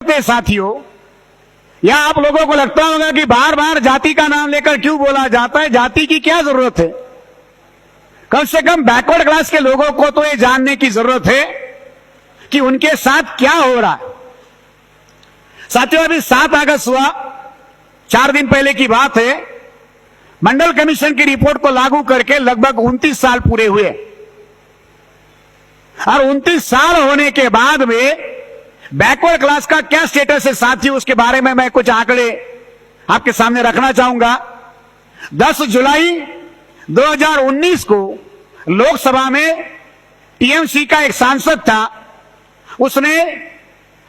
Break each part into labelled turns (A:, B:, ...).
A: साथियों, या आप लोगों को लगता होगा कि बार बार जाति का नाम लेकर क्यों बोला जाता है? जाति की क्या जरूरत है? कम से कम बैकवर्ड क्लास के लोगों को तो ये जानने की जरूरत है कि उनके साथ क्या हो रहा है। साथियों, अभी 7 अगस्त हुआ, 4 दिन पहले की बात है। मंडल कमीशन की रिपोर्ट को लागू करके लगभग 29 साल पूरे हुए, और 29 साल होने के बाद में बैकवर्ड क्लास का क्या स्टेटस है साथियों, उसके बारे में मैं कुछ आंकड़े आपके सामने रखना चाहूंगा। 10 जुलाई 2019 को लोकसभा में टीएमसी का एक सांसद था, उसने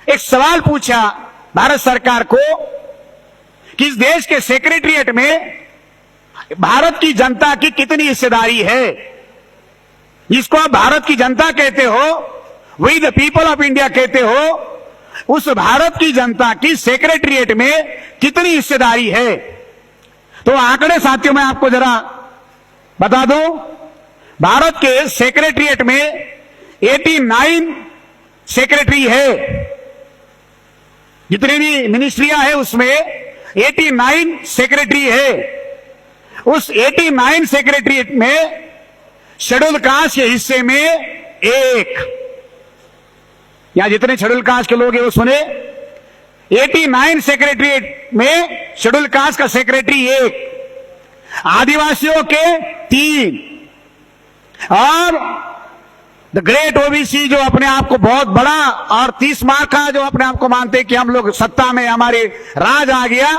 A: एक सवाल पूछा भारत सरकार को कि इस देश के सेक्रेटरीट में भारत की जनता की कितनी हिस्सेदारी है। जिसको आप भारत की जनता कहते हो, we the people of India कहते हो, उस भारत की जनता की सेक्रेटरीट में कितनी हिस्सेदारी है। तो आंकड़े साथियों मैं आपको जरा बता दूं। भारत के सेक्रेटरीट में 89 सेक्रेटरी है, जितनी भी मिनिस्ट्रियां है उसमें 89 सेक्रेटरी है। उस 89 सेक्रेटरीट में शेड्यूल कास्ट के हिस्से में एक, यहां जितने शेड्यूल कास्ट के लोग हैं वो सुने, 89 सेक्रेटरीट में शेड्यूल कास्ट का सेक्रेटरी एक, आदिवासियों के 3, और द ग्रेट ओबीसी जो अपने आप को बहुत बड़ा और 30 मार्क का जो अपने आप को मानते कि हम लोग सत्ता में, हमारे राज आ गया,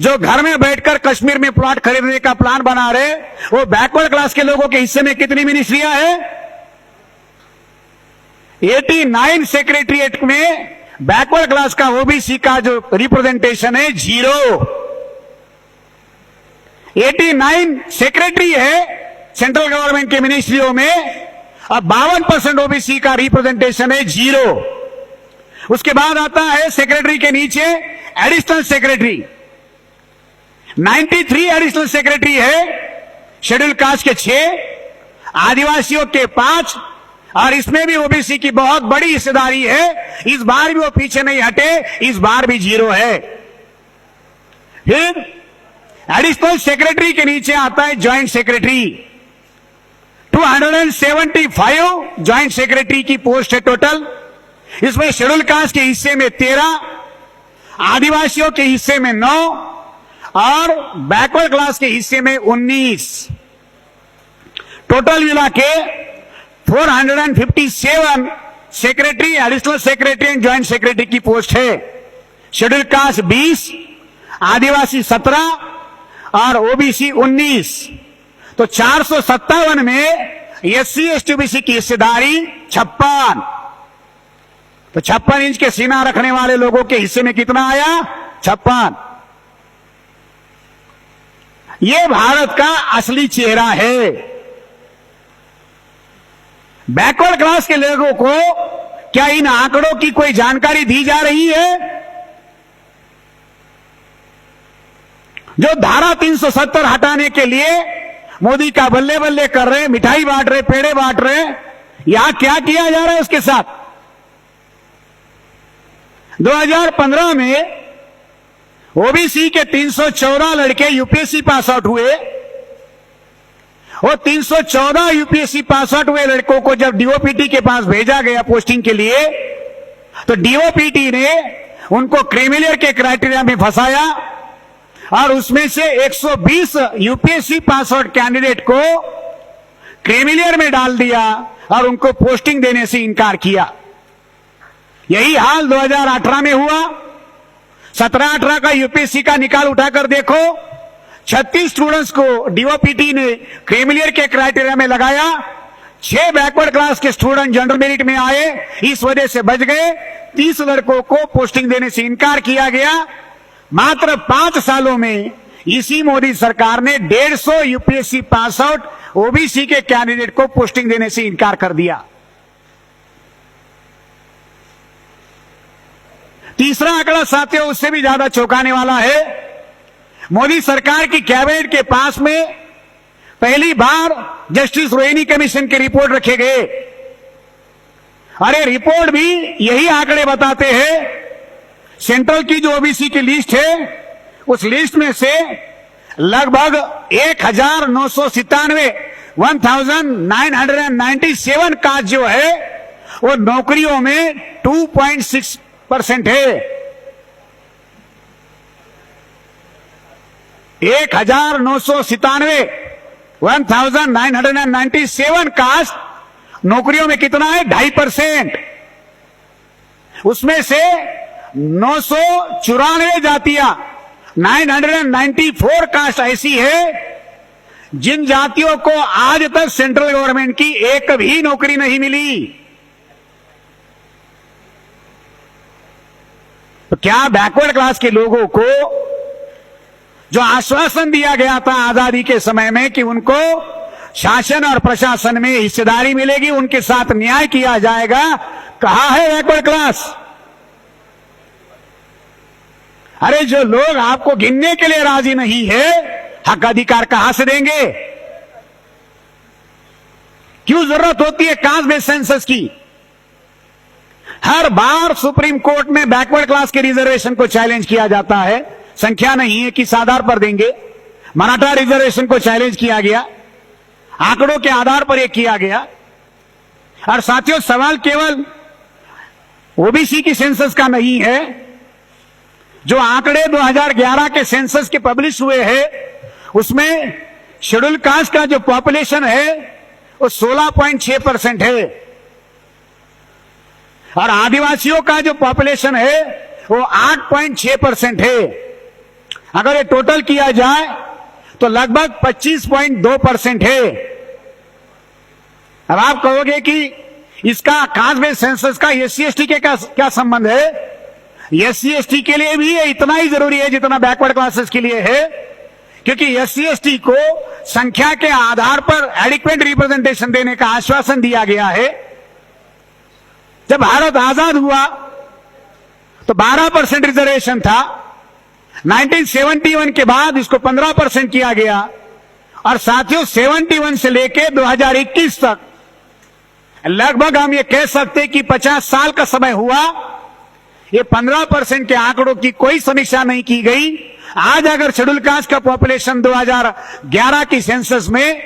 A: जो घर में बैठकर कश्मीर में प्लॉट खरीदने का प्लान बना रहे, वो बैकवर्ड क्लास के लोगों के हिस्से में कितनी मिनिस्ट्रियां हैं? 89 सेक्रेटरीट में बैकवर्ड क्लास का ओबीसी का जो रिप्रेजेंटेशन है 0। 89 सेक्रेटरी है सेंट्रल गवर्नमेंट के मिनिस्ट्रियों में, और 52% ओबीसी का रिप्रेजेंटेशन है 0। उसके बाद आता है सेक्रेटरी के नीचे एडिशनल सेक्रेटरी, 93 एडिशनल सेक्रेटरी है, शेड्यूल कास्ट के 6, आदिवासियों के 5, और इसमें भी ओबीसी की बहुत बड़ी हिस्सेदारी है। इस बार भी वो पीछे नहीं हटे, इस बार भी 0 है। फिर एडिशनल सेक्रेटरी के नीचे आता है ज्वाइंट सेक्रेटरी, 275 ज्वाइंट सेक्रेटरी की पोस्ट है टोटल। इसमें शेड्यूल कास्ट के हिस्से में 13, आदिवासियों के हिस्से में 9, और बैकवर्ड क्लास के हिस्से में 19। टोटल मिला के 457 secretary, additional secretary and joint secretary की पोस्ट है। शेड्यूल कास्ट 20, आदिवासी 17 और ओबीसी 19। तो 457 में एससी एसटी ओबीसी की हिस्सेदारी 56। तो 56 इंच के सीना रखने वाले लोगों के हिस्से में कितना आया? 56। ये भारत का असली चेहरा है। बैकवर्ड क्लास के लोगों को क्या इन आंकड़ों की कोई जानकारी दी जा रही है? जो धारा 370 हटाने के लिए मोदी का बल्ले बल्ले कर रहे, मिठाई बांट रहे, पेड़े बांट रहे, यहां क्या किया जा रहा है उसके साथ? 2015 में ओबीसी के 314 लड़के यूपीएससी पास आउट हुए, और 314 यूपीएससी पास आउट हुए लड़कों को जब डीओपीटी के पास भेजा गया पोस्टिंग के लिए, तो डीओपीटी ने उनको क्रीमिलियर के क्राइटेरिया में फंसाया, और उसमें से 120 यूपीएससी पास आउट कैंडिडेट को क्रीमिलियर में डाल दिया और उनको पोस्टिंग देने से इनकार किया। यही हाल 2018 में हुआ। 17-18 का यूपीएससी का निकाल उठाकर देखो, 36 स्टूडेंट्स को डीओपीटी ने क्रीमिलियर के क्राइटेरिया में लगाया, 6 बैकवर्ड क्लास के स्टूडेंट जनरल मेरिट में आए, इस वजह से बच गए। 30 लड़कों को पोस्टिंग देने से इनकार किया गया। मात्र 5 सालों में इसी मोदी सरकार ने 150 यूपीएससी पास आउट ओबीसी के कैंडिडेट को पोस्टिंग देने से इनकार कर दिया। तीसरा आंकड़ा साथियों उससे भी ज्यादा चौंकाने वाला है। मोदी सरकार की कैबिनेट के पास में पहली बार जस्टिस रोहिणी कमीशन की रिपोर्ट रखे गए, अरे रिपोर्ट भी यही आंकड़े बताते हैं सेंट्रल की जो ओबीसी की लिस्ट है, उस लिस्ट में से लगभग 1997 कास्ट जो है वो नौकरियों में 2.6% है। 1997 कास्ट नौकरियों में कितना है? 2.5%। उसमें से 994 जातियां 994 कास्ट ऐसी है जिन जातियों को आज तक सेंट्रल गवर्नमेंट की एक भी नौकरी नहीं मिली। तो क्या बैकवर्ड क्लास के लोगों को जो आश्वासन दिया गया था आजादी के समय में कि उनको शासन और प्रशासन में हिस्सेदारी मिलेगी, उनके साथ न्याय किया जाएगा, कहां है बैकवर्ड क्लास? अरे जो लोग आपको गिनने के लिए राजी नहीं है, हक अधिकार कहां से देंगे? क्यों जरूरत होती है कास्ट बेस्ड सेंसस की? हर बार सुप्रीम कोर्ट में बैकवर्ड क्लास के रिजर्वेशन को चैलेंज किया जाता है, संख्या नहीं है किस आधार पर देंगे। मराठा रिजर्वेशन को चैलेंज किया गया, आंकड़ों के आधार पर यह किया गया। और साथियों, सवाल केवल ओबीसी की सेंसस का नहीं है। जो आंकड़े 2011 के सेंसस के पब्लिश हुए हैं, उसमें शेड्यूल कास्ट का जो पॉपुलेशन है वो 16.6% है और आदिवासियों का जो पॉपुलेशन है वो 8.6% है। अगर ये टोटल किया जाए तो लगभग 25.2% है। अब आप कहोगे कि इसका कास्ट बेस्ड सेंसस का SC/ST के क्या संबंध है? SC/ST के लिए भी ये इतना ही जरूरी है जितना बैकवर्ड क्लासेस के लिए है, क्योंकि SC/ST को संख्या के आधार पर एडिक्वेट रिप्रेजेंटेशन देने का आश्वासन दिया गया है। जब भारत आजाद हुआ तो 12% रिजर्वेशन था। 1971 के बाद इसको 15% किया गया और साथियों 71 से लेके 2021 तक लगभग हम ये कह सकते कि 50 साल का समय हुआ। ये 15% के आंकड़ों की कोई समीक्षा नहीं की गई। आज अगर शेड्यूल कास्ट का पॉपुलेशन 2011 की सेंसस में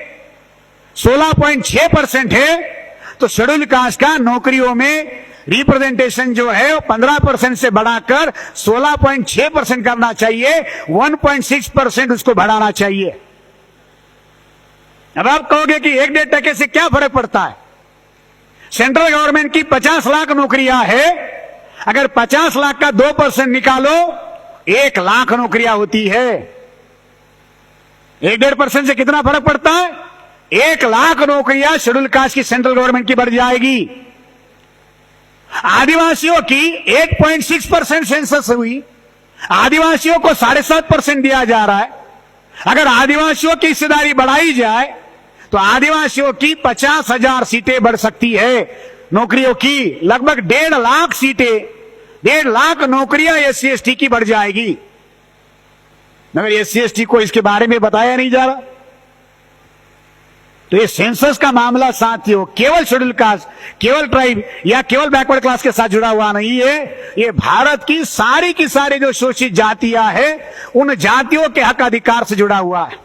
A: 16.6% है तो शेड्यूल कास्ट का नौकरियों में रिप्रेजेंटेशन जो है 15% से बढ़ाकर 16.6% करना चाहिए, 1.6% उसको बढ़ाना चाहिए। अब आप कहोगे कि 1-1.5% से क्या फर्क पड़ता है? सेंट्रल गवर्नमेंट की 50 लाख नौकरियां है, अगर 50 लाख का 2% निकालो 1 लाख नौकरियां होती है। 1-1.5% से कितना फर्क पड़ता है? 1 लाख नौकरियां शेड्यूल कास्ट की सेंट्रल गवर्नमेंट की बढ़ जाएगी। आदिवासियों की 8.6% सेंसस हुई, आदिवासियों को 7.5% दिया जा रहा है। अगर आदिवासियों की हिस्सेदारी बढ़ाई जाए तो आदिवासियों की 50,000 सीटें बढ़ सकती है नौकरियों की। लगभग 1.5 लाख सीटें, 1.5 लाख नौकरियां SC/ST की बढ़ जाएगी। मगर SC/ST को इसके बारे में बताया नहीं जा रहा। तो ये सेंसस का मामला साथियों केवल शेड्यूल कास्ट, केवल ट्राइब या केवल बैकवर्ड क्लास के साथ जुड़ा हुआ नहीं है। ये भारत की सारी जो शोषित जातियां हैं, उन जातियों के हक अधिकार से जुड़ा हुआ है।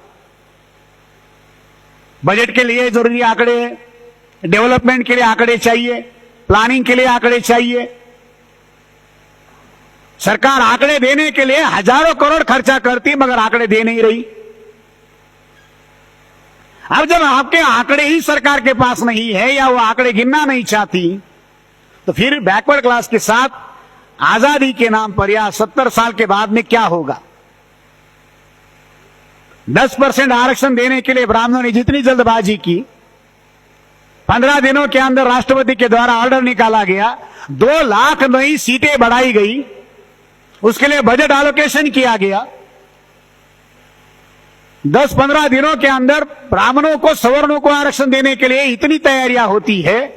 A: बजट के लिए जरूरी आंकड़े, डेवलपमेंट के लिए आंकड़े चाहिए, प्लानिंग के लिए आंकड़े चाहिए। सरकार आंकड़े देने के लिए हजारों करोड़ खर्चा करती मगर आंकड़े दे नहीं रही। अब जब आपके आंकड़े ही सरकार के पास नहीं है या वो आंकड़े गिनना नहीं चाहती, तो फिर बैकवर्ड क्लास के साथ आजादी के नाम पर या 70 साल के बाद में क्या होगा? 10% आरक्षण देने के लिए ब्राह्मणों ने जितनी जल्दबाजी की, 15 दिनों के अंदर राष्ट्रपति के द्वारा ऑर्डर निकाला गया, 2 लाख नई सीटें बढ़ाई गई, उसके लिए बजट एलोकेशन किया गया। 10-15 दिनों के अंदर ब्राह्मणों को, सवर्णों को आरक्षण देने के लिए इतनी तैयारियां होती है,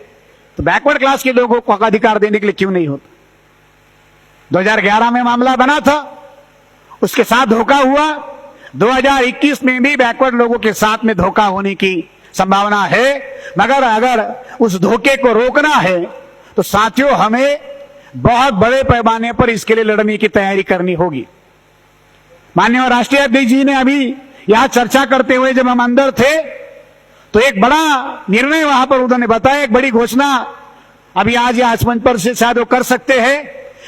A: तो बैकवर्ड क्लास के लोगों को अधिकार देने के लिए क्यों नहीं होता? 2011 में मामला बना था, उसके साथ धोखा हुआ। 2021 में भी बैकवर्ड लोगों के साथ में धोखा होने की संभावना है। मगर अगर उस धोखे को रोकना है तो साथियों हमें बहुत बड़े पैमाने पर इसके लिए लड़ने की तैयारी करनी होगी। माननीय राष्ट्रीय अध्यक्ष जी ने अभी यहां चर्चा करते हुए जब हम अंदर थे तो एक बड़ा निर्णय वहां पर उन्होंने बताया, एक बड़ी घोषणा अभी आज या आज मंच पर से शायद वो कर सकते हैं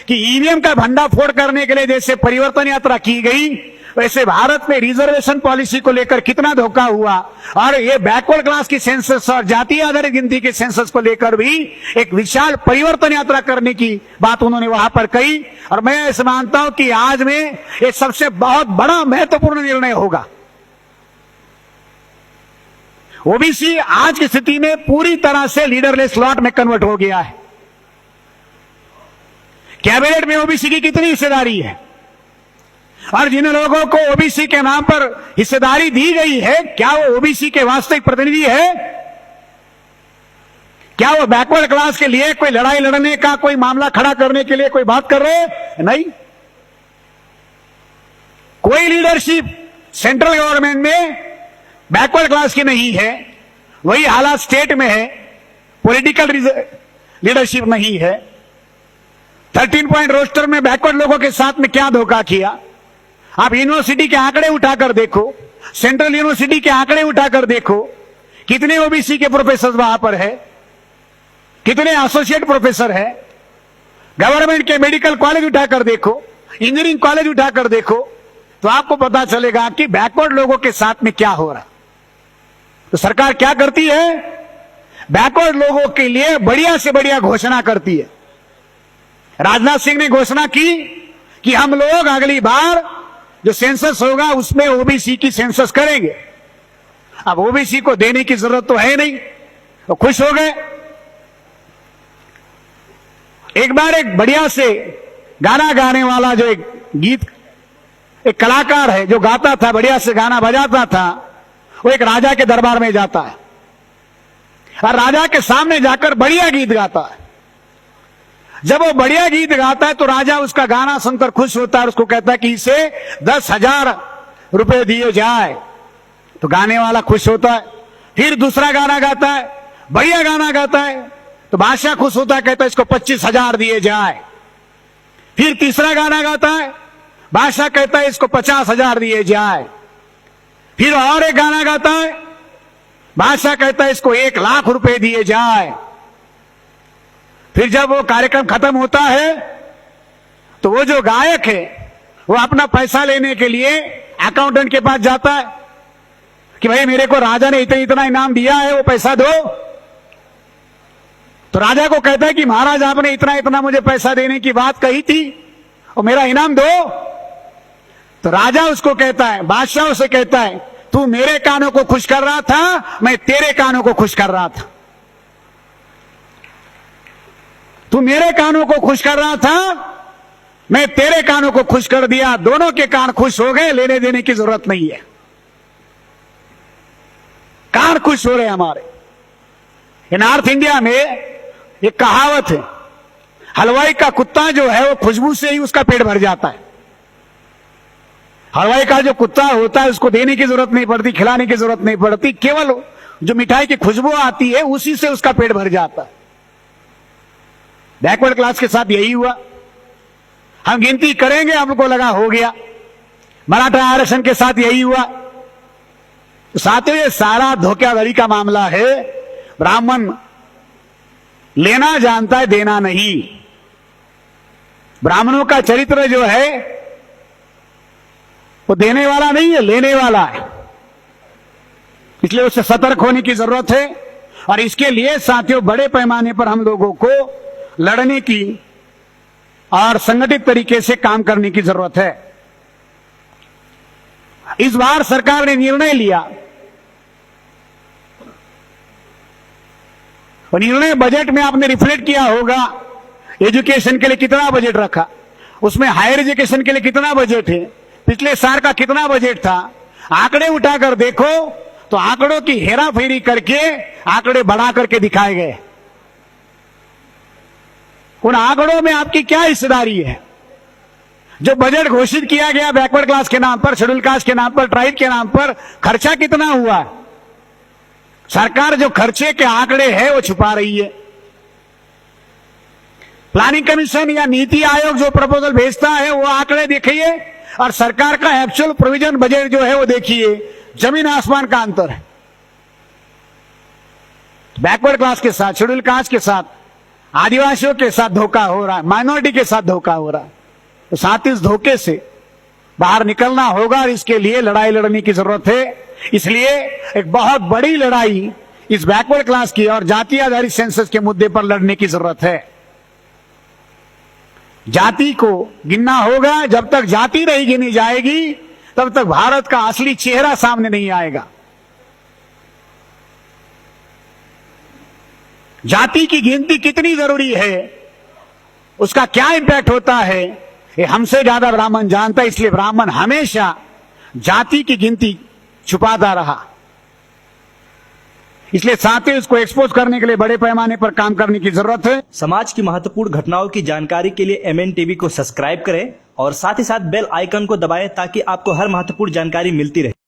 A: कि ईवीएम का भंडाफोड़ करने के लिए जैसे परिवर्तन यात्रा की गई, वैसे भारत में रिजर्वेशन पॉलिसी को लेकर कितना धोखा हुआ और ये बैकवर्ड क्लास की सेंसस और जातीय आधारित गिनती के सेंसस को लेकर भी एक विशाल परिवर्तन यात्रा करने की बात उन्होंने वहां पर कही। और मैं ऐसे मानता हूं कि आज में ये सबसे बहुत बड़ा महत्वपूर्ण निर्णय होगा। ओबीसी आज की स्थिति में पूरी तरह से लीडरलेस स्लॉट में कन्वर्ट हो गया है। कैबिनेट में ओबीसी की कितनी हिस्सेदारी है और जिन लोगों को ओबीसी के नाम पर हिस्सेदारी दी गई है, क्या वो ओबीसी के वास्तविक प्रतिनिधि है? क्या वो बैकवर्ड क्लास के लिए कोई लड़ाई लड़ने का, कोई मामला खड़ा करने के लिए कोई बात कर रहे हैं? नहीं। कोई लीडरशिप सेंट्रल गवर्नमेंट में बैकवर्ड क्लास की नहीं है। वही हालात स्टेट में है, पॉलिटिकल लीडरशिप नहीं है। 13 पॉइंट रोस्टर में बैकवर्ड लोगों के साथ में क्या धोखा किया। आप यूनिवर्सिटी के आंकड़े उठाकर देखो, सेंट्रल यूनिवर्सिटी के आंकड़े उठाकर देखो, कितने ओबीसी के प्रोफेसर वहां पर है, कितने एसोसिएट प्रोफेसर है। गवर्नमेंट के मेडिकल कॉलेज उठाकर देखो, इंजीनियरिंग कॉलेज उठाकर देखो, तो आपको पता चलेगा कि बैकवर्ड लोगों के साथ में क्या हो रहा। तो सरकार क्या करती है, बैकवर्ड लोगों के लिए बढ़िया से बढ़िया घोषणा करती है। राजनाथ सिंह ने घोषणा की कि हम लोग अगली बार जो सेंसस होगा उसमें ओबीसी की सेंसस करेंगे। अब ओबीसी को देने की जरूरत तो है नहीं, तो खुश हो गए। एक बार एक बढ़िया से गाना गाने वाला जो एक कलाकार है जो गाता था, बढ़िया से गाना बजाता था, वो एक राजा के दरबार में जाता है और राजा के सामने जाकर बढ़िया गीत गाता है। जब वो बढ़िया गीत गाता है तो राजा उसका गाना सुनकर खुश होता है और उसको कहता है कि इसे 10,000 रुपए दिए जाए। तो गाने वाला खुश होता है। फिर दूसरा गाना गाता है, बढ़िया गाना गाता है, तो बादशाह खुश होता है, कहता है इसको 25,000 दिए जाए। फिर तीसरा गाना गाता है, बादशाह कहता है इसको 50,000 दिए जाए। फिर और एक गाना गाता है, बादशाह कहता है इसको 1,00,000 रुपए दिए जाए। फिर जब वो कार्यक्रम खत्म होता है तो वो जो गायक है वो अपना पैसा लेने के लिए अकाउंटेंट के पास जाता है कि भाई मेरे को राजा ने इतना इतना इनाम दिया है, वो पैसा दो। तो राजा को कहता है कि महाराज आपने इतना इतना मुझे पैसा देने की बात कही थी और मेरा इनाम दो। तो राजा उसको कहता है, बादशाह उसे कहता है, तू मेरे कानों को खुश कर रहा था, मैं तेरे कानों को खुश कर रहा था। तू मेरे कानों को खुश कर रहा था, मैं तेरे कानों को खुश कर दिया, दोनों के कान खुश हो गए, लेने देने की जरूरत नहीं है। कान खुश हो रहे हमारे। नॉर्थ इंडिया में एक कहावत है, हलवाई का कुत्ता जो है वो खुशबू से ही उसका पेट भर जाता है। हलवाई का जो कुत्ता होता है उसको देने की जरूरत नहीं पड़ती, खिलाने की जरूरत नहीं पड़ती, केवल जो मिठाई की खुशबू आती है उसी से उसका पेट भर जाता है। बैकवर्ड क्लास के साथ यही हुआ। हम गिनती करेंगे, हमको लगा हो गया। मराठा आरक्षण के साथ यही हुआ। तो साथियों ये सारा धोखाधड़ी का मामला है। ब्राह्मण लेना जानता है, देना नहीं। ब्राह्मणों का चरित्र जो है वो देने वाला नहीं है, लेने वाला है। इसलिए उससे सतर्क होने की जरूरत है और इसके लिए साथियों बड़े पैमाने पर हम लोगों को लड़ने की और संगठित तरीके से काम करने की जरूरत है। इस बार सरकार ने निर्णय लिया और निर्णय बजट में आपने रिफ्लेक्ट किया होगा। एजुकेशन के लिए कितना बजट रखा, उसमें हायर एजुकेशन के लिए कितना बजट है, पिछले साल का कितना बजट था। आंकड़े उठाकर देखो तो आंकड़ों की हेराफेरी करके आंकड़े बढ़ा करके दिखाए गए। उन आंकड़ों में आपकी क्या हिस्सेदारी है? जो बजट घोषित किया गया बैकवर्ड क्लास के नाम पर, शेड्यूल कास्ट के नाम पर, ट्राइब के नाम पर, खर्चा कितना हुआ? सरकार जो खर्चे के आंकड़े हैं वो छुपा रही है। प्लानिंग कमीशन या नीति आयोग जो प्रपोजल भेजता है वो आंकड़े देखिए और सरकार का एक्चुअल प्रोविजन बजट जो है वो देखिए, जमीन आसमान का अंतर है। बैकवर्ड क्लास के साथ, शेड्यूल कास्ट के साथ, आदिवासियों के साथ धोखा हो रहा है, माइनॉरिटी के साथ धोखा हो रहा है। तो साथ इस धोखे से बाहर निकलना होगा और इसके लिए लड़ाई लड़ने की जरूरत है। इसलिए एक बहुत बड़ी लड़ाई इस बैकवर्ड क्लास की और जाति आधारित सेंसस के मुद्दे पर लड़ने की जरूरत है। जाति को गिनना होगा। जब तक जाति नहीं गिनी जाएगी तब तक भारत का असली चेहरा सामने नहीं आएगा। जाति की गिनती कितनी जरूरी है, उसका क्या इंपैक्ट होता है, ये हमसे ज्यादा ब्राह्मण जानता है। इसलिए ब्राह्मण हमेशा जाति की गिनती छुपाता रहा। इसलिए साथियों, इसको एक्सपोज करने के लिए बड़े पैमाने पर काम करने की जरूरत है।
B: समाज की महत्वपूर्ण घटनाओं की जानकारी के लिए MNTV को सब्सक्राइब करें और साथ ही साथ बेल आइकन को दबाएं ताकि आपको हर महत्वपूर्ण जानकारी मिलती रहे।